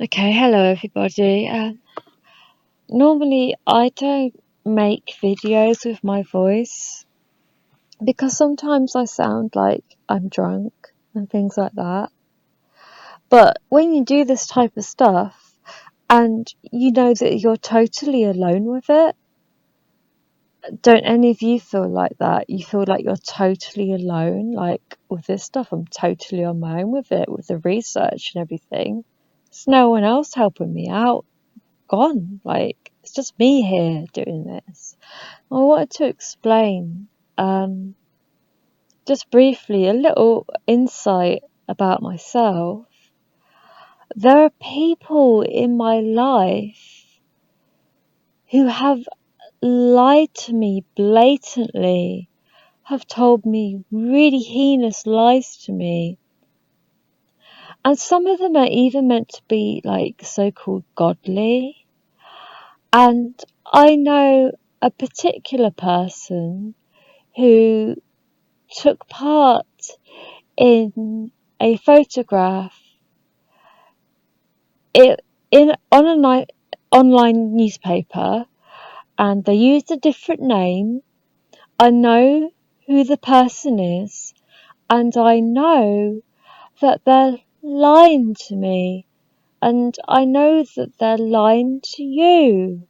Okay, hello everybody. Normally I don't make videos with my voice because sometimes I sound like I'm drunk and things like that. But when you do this type of stuff and you know that you're totally alone with it, don't any of you feel like that? You feel like you're totally alone, like with this stuff, I'm totally on my own with it, with the research and everything. There's no one else helping me out. Gone. Like, it's just me here doing this. I wanted to explain, um, just briefly, a little insight about myself. There are people in my life who have lied to me blatantly, have told me really heinous lies to me. And some of them are even meant to be like so-called godly. And I know a particular person who took part in a photograph it, in on an online newspaper, and they used a different name. I know who the person is, and I know that they're lying to me, and I know that they're lying to you,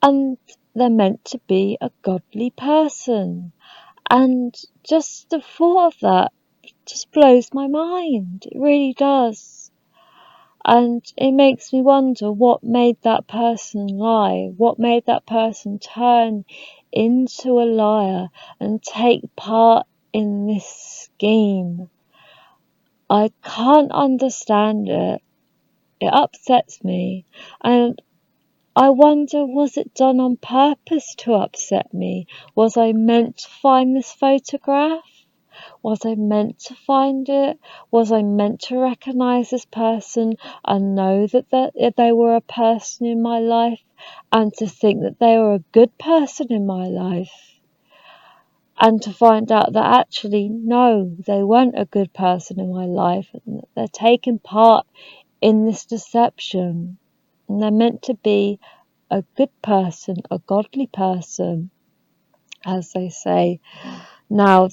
and they're meant to be a godly person. And just the thought of that just blows my mind. It really does. And it makes me wonder what made that person lie, what made that person turn into a liar and take part in this scheme. I can't understand it. It upsets me. And I wonder, was it done on purpose to upset me? Was I meant to find this photograph? Was I meant to find it? Was I meant to recognize this person and know that they were a person in my life and to think that they were a good person in my life? And to find out that actually, no, they weren't a good person in my life and that they're taking part in this deception. And they're meant to be a good person, a godly person, as they say. Now,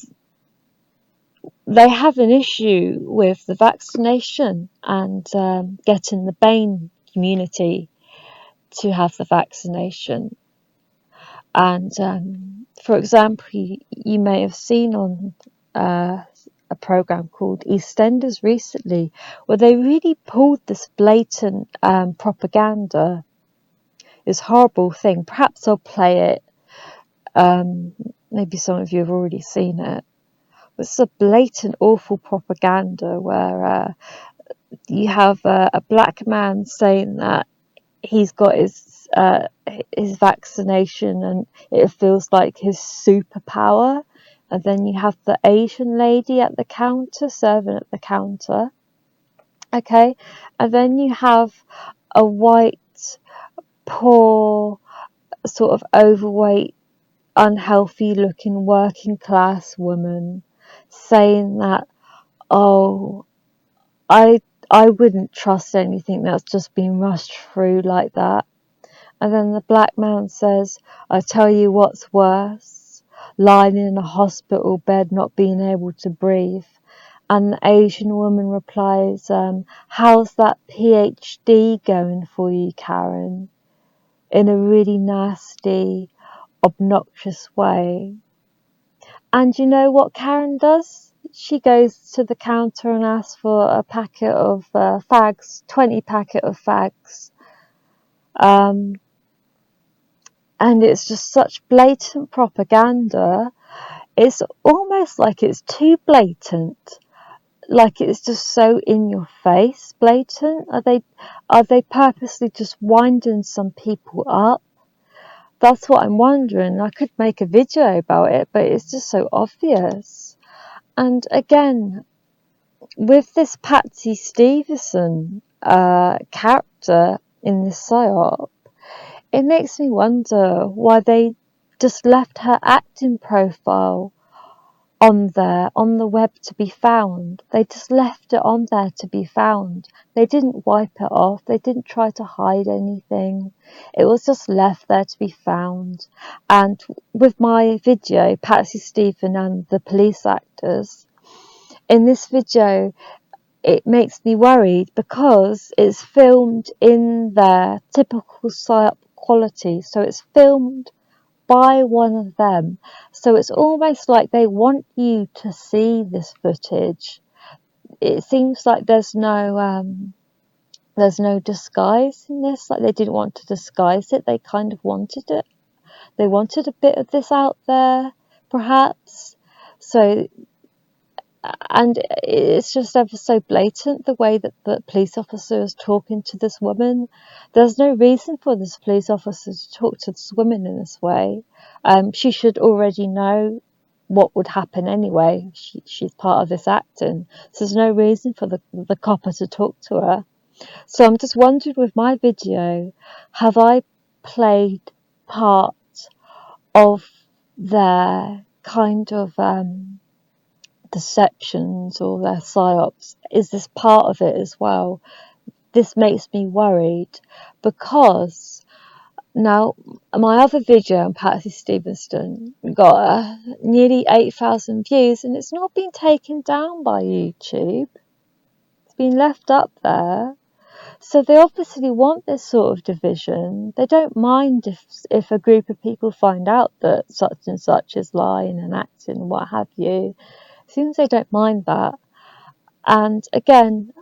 they have an issue with the vaccination and getting the BAME community to have the vaccination. And for example, you may have seen on a program called EastEnders recently, where they really pulled this blatant propaganda, this horrible thing. Perhaps I'll play it. Maybe some of you have already seen it. It's a blatant, awful propaganda where you have a black man saying that he's got his vaccination and it feels like his superpower. And then you have the Asian lady at the counter, serving at the counter. Okay. And then you have a white, poor, sort of overweight, unhealthy looking working class woman saying that, oh, I I wouldn't trust anything that's just been rushed through like that. And then the black man says, I tell you what's worse, lying in a hospital bed not being able to breathe. And the Asian woman replies, how's that PhD going for you, Karen? In a really nasty, obnoxious way. And you know what Karen does? She goes to the counter and asks for a packet of fags, 20 packet of fags. Um, and it's just such blatant propaganda. It's almost like it's too blatant. Like it's just so in your face blatant. Are they purposely just winding some people up? That's what I'm wondering. I could make a video about it, but it's just so obvious. And again, with this Patsy Stevenson character in this psyop, it makes me wonder why they just left her acting profile on there on the web to be found. They just left it on there to be found. They didn't wipe it off. They didn't try to hide anything. It was just left there to be found. And with my video, Patsy Stephen and the police actors, in this video, it makes me worried because it's filmed in their typical psyop quality. So it's filmed by one of them. So it's almost like they want you to see this footage. It seems like there's no disguise in this. Like they didn't want to disguise it. They kind of wanted it. They wanted a bit of this out there, perhaps. So, and it's just ever so blatant the way that the police officer is talking to this woman. There's no reason for this police officer to talk to this woman in this way. She should already know what would happen anyway. She's part of this acting, so there's no reason for the copper to talk to her. So I'm just wondering, with my video, have I played part of their kind of deceptions or their psyops? Is this part of it as well? This makes me worried because now my other video on Patsy Stevenson got nearly 8,000 views, and it's not been taken down by YouTube. It's been left up there. So they obviously want this sort of division. They don't mind if a group of people find out that such and such is lying and acting and what have you. It seems they don't mind that. And again,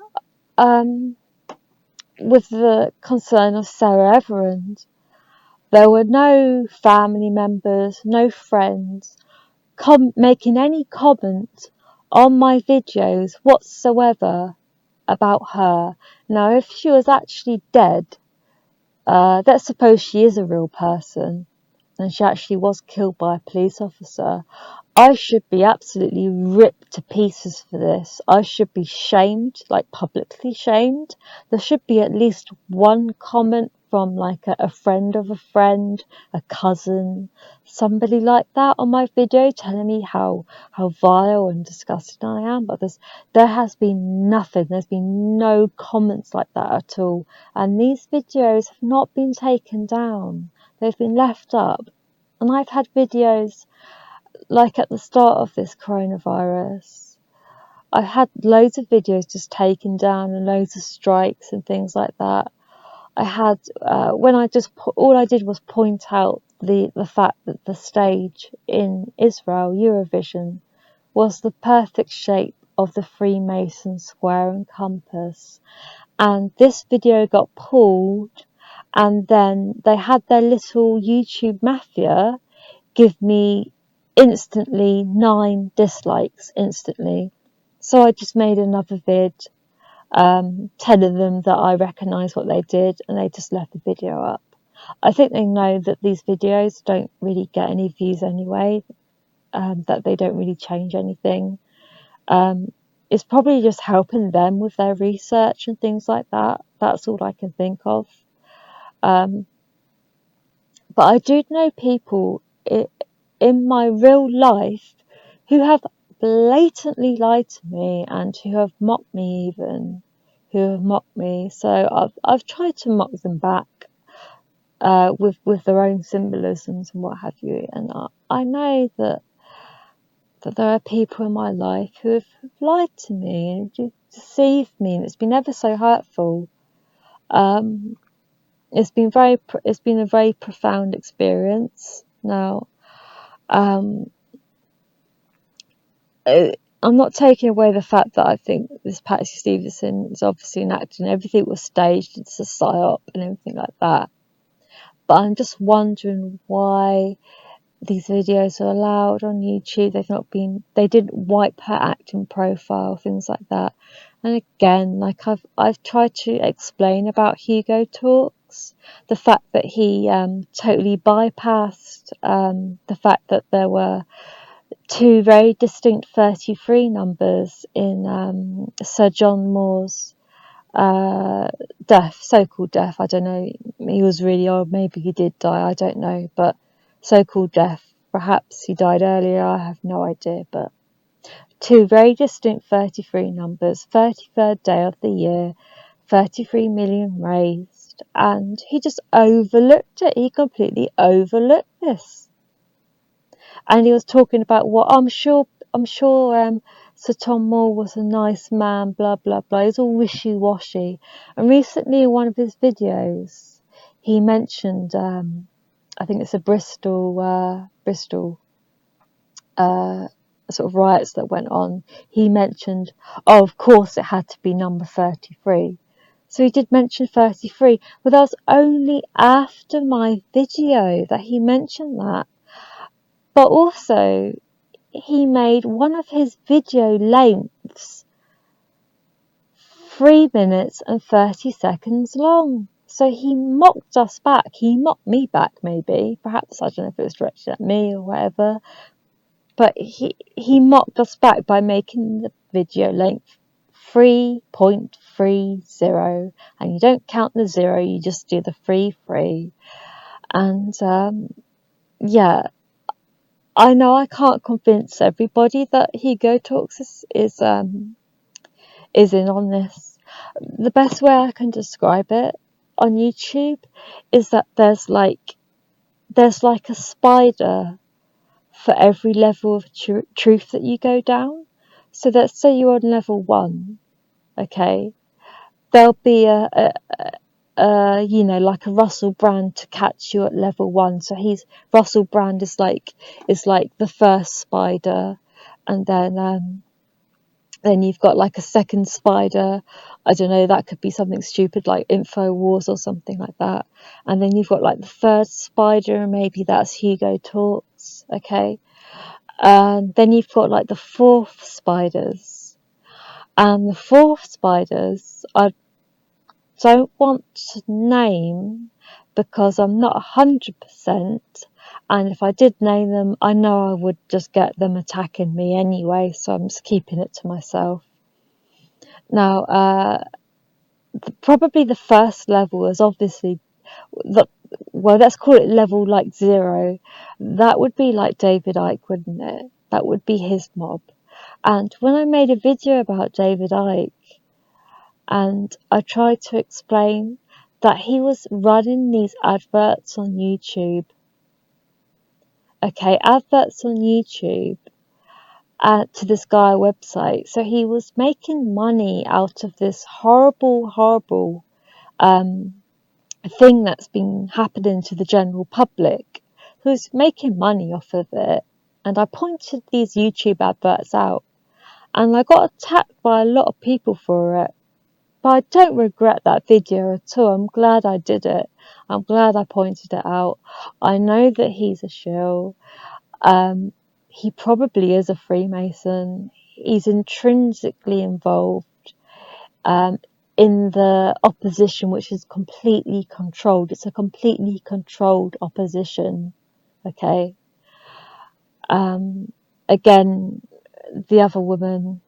with the concern of Sarah Everard, there were no family members, no friends making any comment on my videos whatsoever about her. Now, if she was actually dead, let's suppose she is a real person and she actually was killed by a police officer, I should be absolutely ripped to pieces for this. I should be shamed, like publicly shamed. There should be at least one comment from like a friend of a friend, a cousin, somebody like that on my video telling me how vile and disgusting I am. But there has been nothing. There's been no comments like that at all. And these videos have not been taken down. They've been left up. And I've had videos like at the start of this coronavirus, I had loads of videos just taken down and loads of strikes and things like that. I had when I just all I did was point out the fact that the stage in Israel, Eurovision, was the perfect shape of the Freemason square and compass, and this video got pulled, and then they had their little YouTube mafia give me instantly 9 dislikes instantly. So I just made another vid telling them that I recognise what they did, and they just left the video up. I think they know that these videos don't really get any views anyway, that they don't really change anything. It's probably just helping them with their research and things like that. That's all I can think of. But I do know people in my real life who have blatantly lied to me and who have mocked me even, so I've tried to mock them back with their own symbolisms and what have you, and I know that there are people in my life who have lied to me and deceived me, and it's been ever so hurtful. It's been a very profound experience. Now, I'm not taking away the fact that I think this Patsy Stevenson is obviously an actor and everything was staged, it's a psyop and everything like that. But I'm just wondering why these videos are allowed on YouTube. They didn't wipe her acting profile, things like that. And again, like I've tried to explain about Hugo Talks, the fact that he totally bypassed the fact that there were 2 very distinct 33 numbers in Sir John Moore's death, so-called death. I don't know, he was really old, maybe he did die, I don't know, but so-called death, perhaps he died earlier, I have no idea, but two very distinct 33 numbers, 33rd day of the year, 33 million raised, and he just overlooked it. He completely overlooked this. And he was talking about what I'm sure Sir Tom Moore was a nice man, blah blah blah. He's all wishy-washy. And recently in one of his videos he mentioned I think it's a Bristol sort of riots that went on. He mentioned, oh, of course it had to be number 33. So he did mention 33, but that was only after my video that he mentioned that. But also, he made one of his video lengths 3 minutes and 30 seconds long. So he mocked us back. He mocked me back, maybe. Perhaps, I don't know if it was directed at me or whatever. But he mocked us back by making the video length 3.30. And you don't count the 0, you just do the 3. And yeah, I know I can't convince everybody that Hugo Talks is in on this. The best way I can describe it on YouTube is that there's like a spider for every level of truth that you go down. So let's say you're on level 1, okay? There'll be like a Russell Brand to catch you at level 1. So Russell Brand is like the first spider, and then you've got like a second spider. I don't know, that could be something stupid like InfoWars or something like that. And then you've got like the third spider, and maybe that's Hugo Talks, okay? And then you've got like the fourth spiders. And the fourth spiders, I don't want to name because I'm not 100%. And if I did name them, I know I would just get them attacking me anyway. So I'm just keeping it to myself. Now, probably the first level is obviously well, let's call it level like 0. That would be like David Icke, wouldn't it? That would be his mob. And when I made a video about David Icke, and I tried to explain that he was running these adverts on YouTube. Okay, adverts on YouTube to this guy website. So he was making money out of this horrible thing that's been happening to the general public. Who's making money off of it. And I pointed these YouTube adverts out, and I got attacked by a lot of people for it. But I don't regret that video at all. I'm glad I did it. I'm glad I pointed it out. I know that he's a shill. He probably is a Freemason. He's intrinsically involved in the opposition, which is completely controlled. It's a completely controlled opposition. Okay. Again, the other woman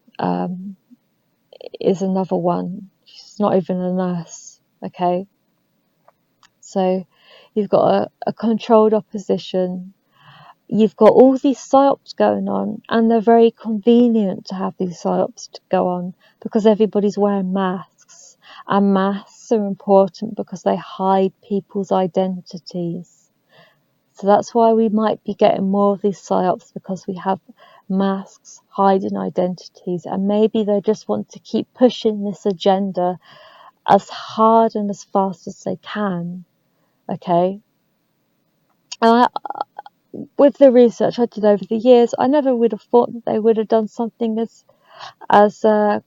is another one. She's not even a nurse. Okay. So you've got a controlled opposition. You've got all these psyops going on, and they're very convenient to have these psyops to go on because everybody's wearing masks, and masks are important because they hide people's identities. So that's why we might be getting more of these psyops, because we have masks hiding identities, and maybe they just want to keep pushing this agenda as hard and as fast as they can. Okay. With the research I did over the years, I never would have thought that they would have done something as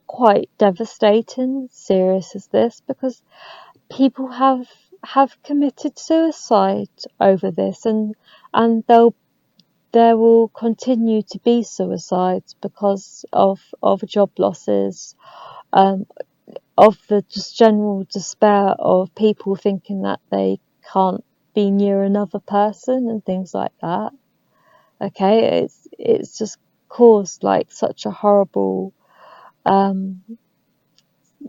quite devastating, serious as this, because people have committed suicide over this, and there will continue to be suicides because of job losses, of the just general despair of people thinking that they can't be near another person and things like that. Okay, it's just caused like such a horrible,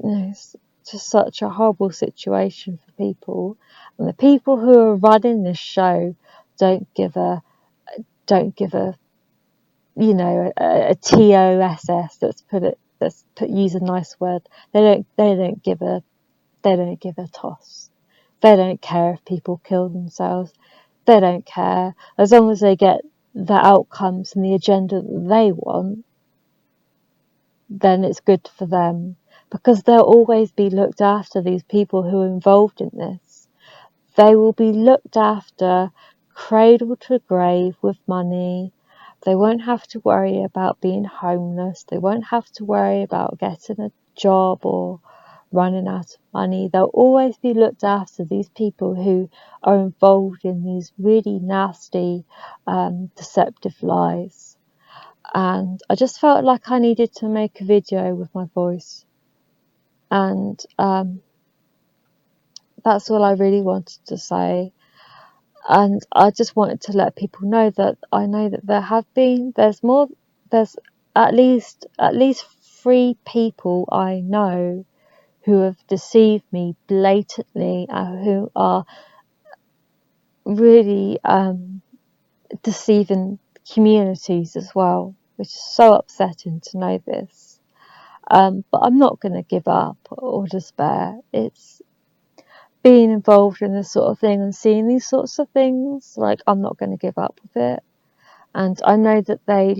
it's just such a horrible situation for people, and the people who are running this show don't give a a TOSS that's put use a nice word. They don't give a toss. They don't care if people kill themselves. They don't care as long as they get the outcomes and the agenda that they want. Then it's good for them, because they'll always be looked after. These people who are involved in this, they will be looked after, cradle to grave with money. They won't have to worry about being homeless. They won't have to worry about getting a job or running out of money. They'll always be looked after, these people who are involved in these really nasty, deceptive lies. And I just felt like I needed to make a video with my voice. And that's all I really wanted to say. And I just wanted to let people know that I know that there's at least 3 people I know who have deceived me blatantly, and who are really deceiving communities as well, which is so upsetting to know this. But I'm not going to give up or despair. It's being involved in this sort of thing and seeing these sorts of things, like, I'm not going to give up with it. And I know that they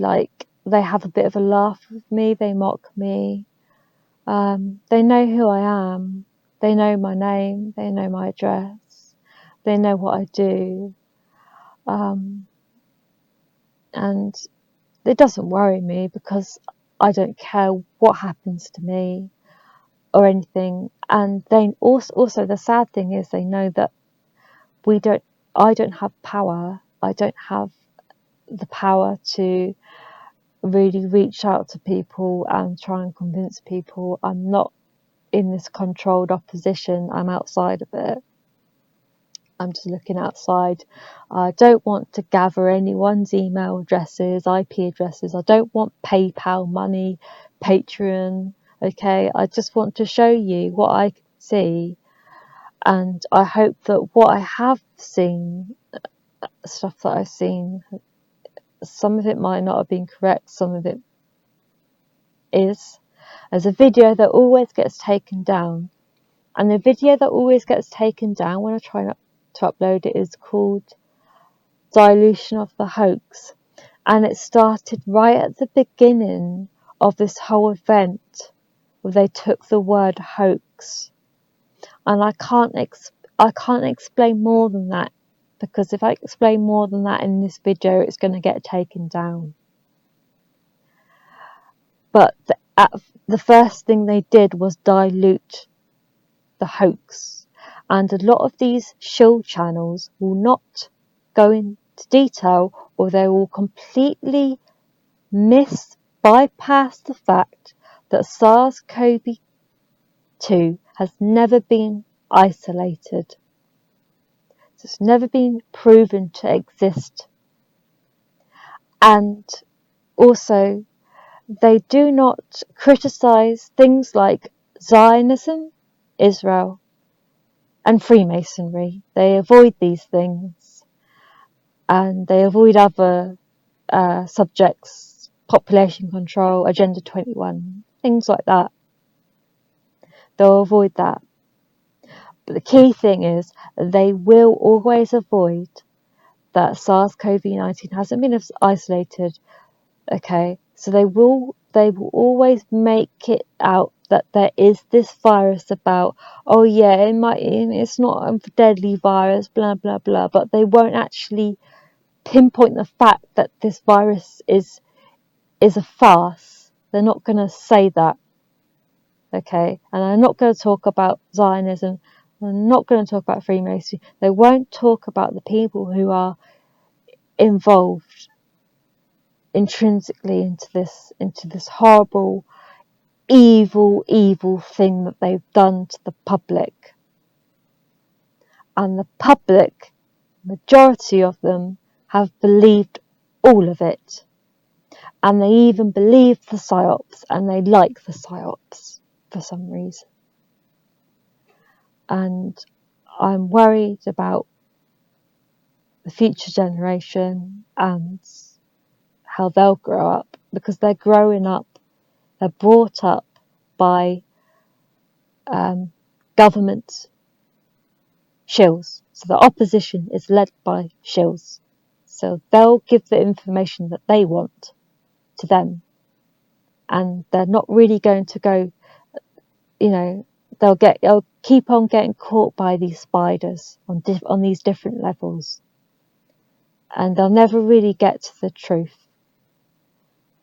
have a bit of a laugh with me, they mock me. They know who I am, they know my name, they know my address, they know what I do. And it doesn't worry me, because I don't care what happens to me or anything. And they also the sad thing is, they know that I don't have power. I don't have the power to really reach out to people and try and convince people. I'm not in this controlled opposition. I'm outside of it. I'm just looking outside. I don't want to gather anyone's email addresses, IP addresses. I don't want PayPal money, Patreon. Okay, I just want to show you what I can see. And I hope that what I have seen, stuff that I've seen, some of it might not have been correct, some of it is. There's a video that always gets taken down. And the video that always gets taken down when I try not to upload it is called Dilution of the Hoax. And it started right at the beginning of this whole event, where they took the word hoax. And I can't explain more than that, because if I explain more than that in this video, it's going to get taken down. But the first thing they did was dilute the hoax. And a lot of these shill channels will not go into detail, or they will completely bypass the fact that SARS-CoV-2 has never been isolated. It's never been proven to exist. And also, they do not criticize things like Zionism, Israel, and Freemasonry. They avoid these things, and they avoid other subjects, population control, Agenda 21, things like that. They'll avoid that. But the key thing is, they will always avoid that SARS-CoV-19 hasn't been isolated. Okay, so they will always make it out that there is this virus about. Oh yeah, it's not a deadly virus, blah blah blah. But they won't actually pinpoint the fact that this virus is a farce. They're not going to say that. Okay, and I'm not going to talk about Zionism. I'm not going to talk about Freemasonry. They won't talk about the people who are involved intrinsically into this horrible, evil thing that they've done to the public. And the public, majority of them, have believed all of it. And they even believe the psyops, and they like the psyops for some reason. And I'm worried about the future generation and how they'll grow up, because they're brought up by government shills. So the opposition is led by shills. So they'll give the information that they want to them, and they're not really going to go, they'll keep on getting caught by these spiders on these different levels, and they'll never really get to the truth.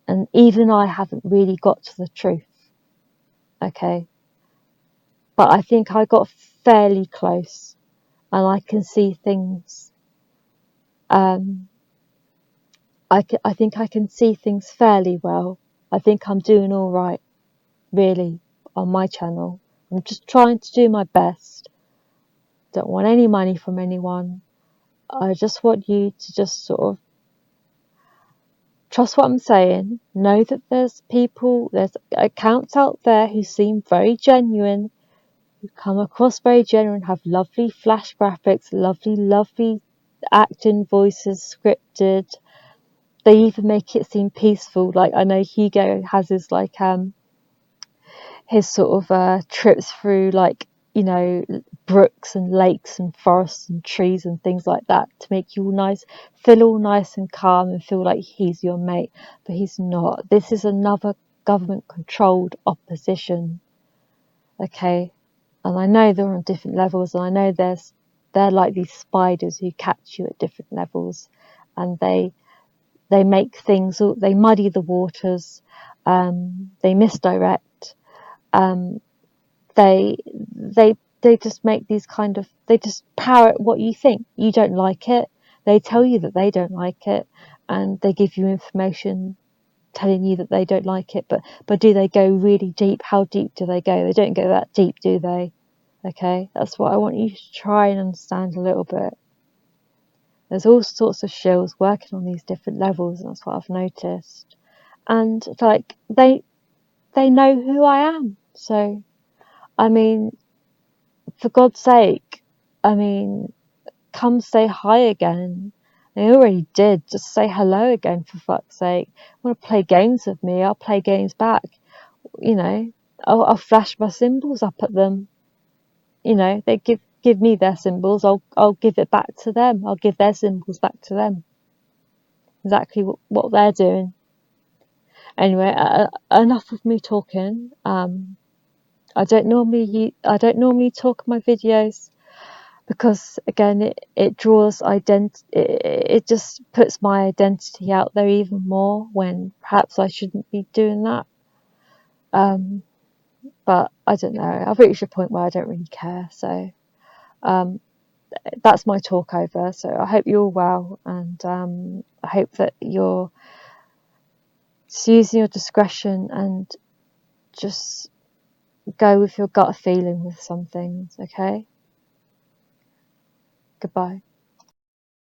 And even I haven't really got to the truth, okay? But I think I got fairly close, and I can see things. I think I can see things fairly well. I think I'm doing all right, really, on my channel. I'm just trying to do my best. Don't want any money from anyone. I just want you to just sort of trust what I'm saying. Know that there's accounts out there who seem very genuine, who come across very genuine, have lovely flash graphics, lovely acting, voices scripted. They even make it seem peaceful. Like, I know Hugo has his sort of trips through, like, brooks and lakes and forests and trees and things like that, to make you feel all nice and calm and feel like he's your mate. But he's not. This is another government controlled opposition, okay? And I know they're on different levels, and I know they're like these spiders who catch you at different levels, and they make things, they muddy the waters, they misdirect, they they just make these they just parrot what you think. You don't like it, they tell you that they don't like it, and they give you information telling you that they don't like it. But do they go really deep? How deep do they go? They don't go that deep, do they? Okay, that's what I want you to try and understand a little bit. There's all sorts of shills working on these different levels, and that's what I've noticed. And like, they know who I am. So, I mean, for God's sake, I mean, come say hi again. They already did. Just say hello again, for fuck's sake. Want to play games with me? I'll play games back. I'll flash my symbols up at them. They give me their symbols. I'll give it back to them. I'll give their symbols back to them. Exactly what they're doing. Anyway, enough of me talking. I don't normally talk in my videos, because again, it draws it just puts my identity out there even more, when perhaps I shouldn't be doing that. But I don't know. I've reached a point where I don't really care. So that's my talk over. So I hope you're well, and I hope that you're just using your discretion and just go with your gut feeling with some things, okay? Goodbye.